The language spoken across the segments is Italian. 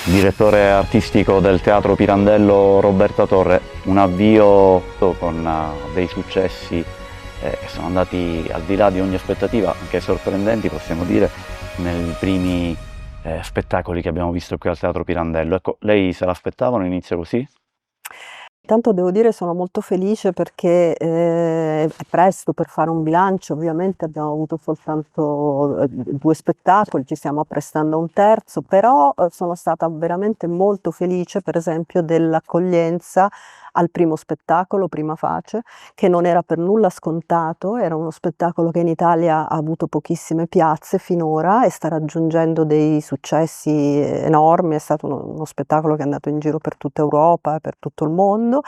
Direttore artistico del Teatro Pirandello Roberta Torre, un avvio con dei successi che sono andati al di là di ogni aspettativa, anche sorprendenti possiamo dire, nei primi spettacoli che abbiamo visto qui al Teatro Pirandello. Ecco, lei se l'aspettava un inizio così? Intanto devo dire sono molto felice perché è presto per fare un bilancio, ovviamente abbiamo avuto soltanto 2 spettacoli, ci stiamo apprestando a un terzo, però sono stata veramente molto felice per esempio dell'accoglienza al primo spettacolo, Prima Face, che non era per nulla scontato, era uno spettacolo che in Italia ha avuto pochissime piazze finora e sta raggiungendo dei successi enormi, è stato uno spettacolo che è andato in giro per tutta Europa e per tutto il mondo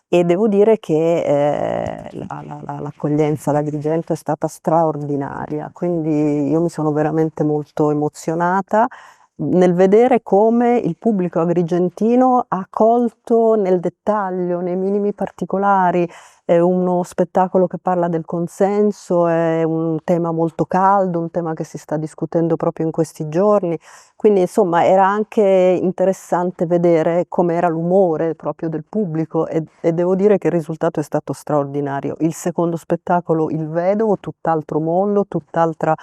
e devo dire che l'accoglienza ad Agrigento è stata straordinaria, quindi io mi sono veramente molto emozionata nel vedere come il pubblico agrigentino ha colto nel dettaglio, nei minimi particolari. È uno spettacolo che parla del consenso, è un tema molto caldo, un tema che si sta discutendo proprio in questi giorni. Quindi insomma era anche interessante vedere com'era l'umore proprio del pubblico e devo dire che il risultato è stato straordinario. Il secondo spettacolo, Il Vedovo, tutt'altro mondo, tutt'altra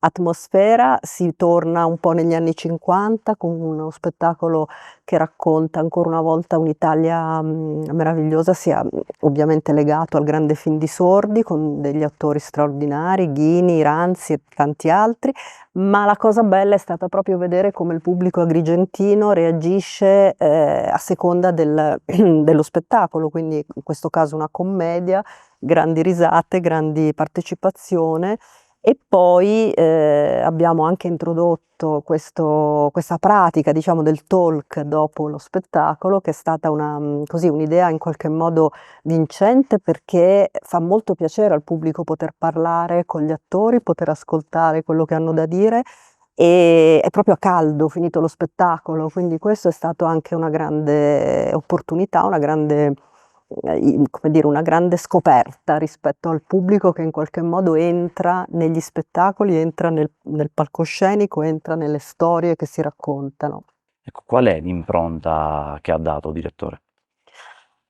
atmosfera, si torna un po' negli anni '50 con uno spettacolo che racconta ancora una volta un'Italia meravigliosa, sia ovviamente legato al grande film di Sordi con degli attori straordinari, Ghini, Ranzi e tanti altri, ma la cosa bella è stata proprio vedere come il pubblico agrigentino reagisce a seconda dello spettacolo, quindi in questo caso una commedia, grandi risate, grandi partecipazione. E poi abbiamo anche introdotto questa pratica, diciamo, del talk dopo lo spettacolo, che è stata così, un'idea in qualche modo vincente perché fa molto piacere al pubblico poter parlare con gli attori, poter ascoltare quello che hanno da dire e è proprio a caldo finito lo spettacolo, quindi questo è stato anche una grande opportunità, una grande, come dire, una grande scoperta rispetto al pubblico che in qualche modo entra negli spettacoli, entra nel palcoscenico, entra nelle storie che si raccontano. Ecco, qual è l'impronta che ha dato, direttore?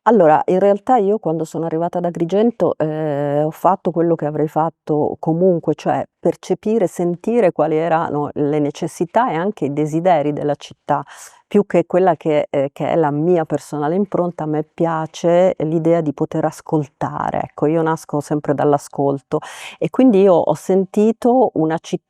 Allora, in realtà io quando sono arrivata ad Agrigento, ho fatto quello che avrei fatto comunque, cioè percepire, sentire quali erano le necessità e anche i desideri della città. Più che quella che è la mia personale impronta, a me piace l'idea di poter ascoltare. Ecco, io nasco sempre dall'ascolto e quindi io ho sentito una città,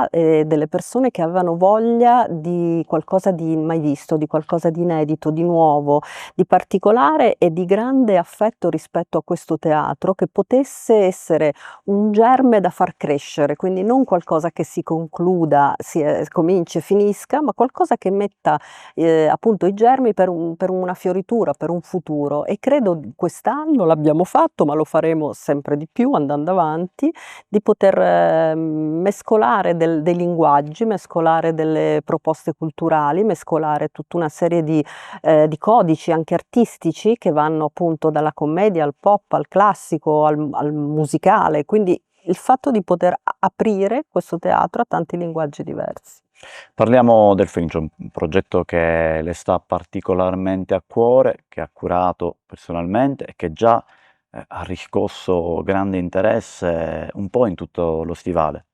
delle persone che avevano voglia di qualcosa di mai visto, di qualcosa di inedito, di nuovo, di particolare e di grande affetto rispetto a questo teatro, che potesse essere un germe da far crescere, quindi non qualcosa che si concluda, cominci e finisca, ma qualcosa che metta appunto i germi per una fioritura, per un futuro. E credo quest'anno l'abbiamo fatto, ma lo faremo sempre di più andando avanti, di poter mescolare dei linguaggi, mescolare delle proposte culturali, mescolare tutta una serie di codici anche artistici che vanno appunto dalla commedia al pop, al classico, al musicale, quindi il fatto di poter aprire questo teatro a tanti linguaggi diversi. Parliamo del Fringe, un progetto che le sta particolarmente a cuore, che ha curato personalmente e che già ha riscosso grande interesse un po' in tutto lo stivale.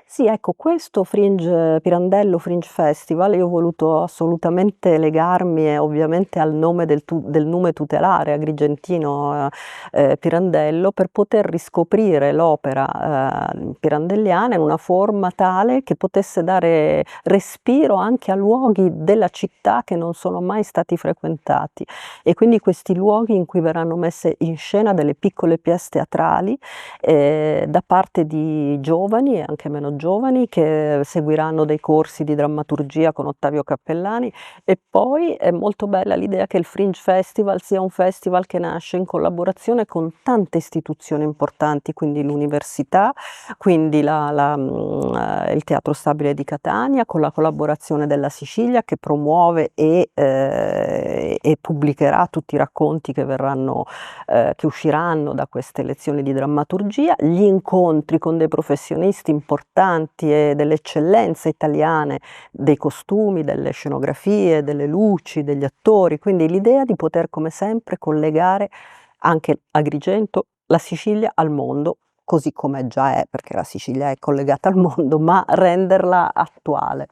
Sì, ecco, questo Fringe Pirandello Fringe Festival, io ho voluto assolutamente legarmi ovviamente al nome del nume tutelare agrigentino Pirandello per poter riscoprire l'opera pirandelliana in una forma tale che potesse dare respiro anche a luoghi della città che non sono mai stati frequentati e quindi questi luoghi in cui verranno messe in scena delle piccole pièce teatrali da parte di giovani e anche meno giovani che seguiranno dei corsi di drammaturgia con Ottavio Cappellani e poi è molto bella l'idea che il Fringe Festival sia un festival che nasce in collaborazione con tante istituzioni importanti, quindi l'università, quindi il Teatro Stabile di Catania, con la collaborazione della Sicilia che promuove e pubblicherà tutti i racconti che usciranno da queste lezioni di drammaturgia, gli incontri con dei professionisti importanti importanti e delle eccellenze italiane, dei costumi, delle scenografie, delle luci, degli attori, quindi l'idea di poter come sempre collegare anche Agrigento, la Sicilia al mondo, così come già è, perché la Sicilia è collegata al mondo, ma renderla attuale.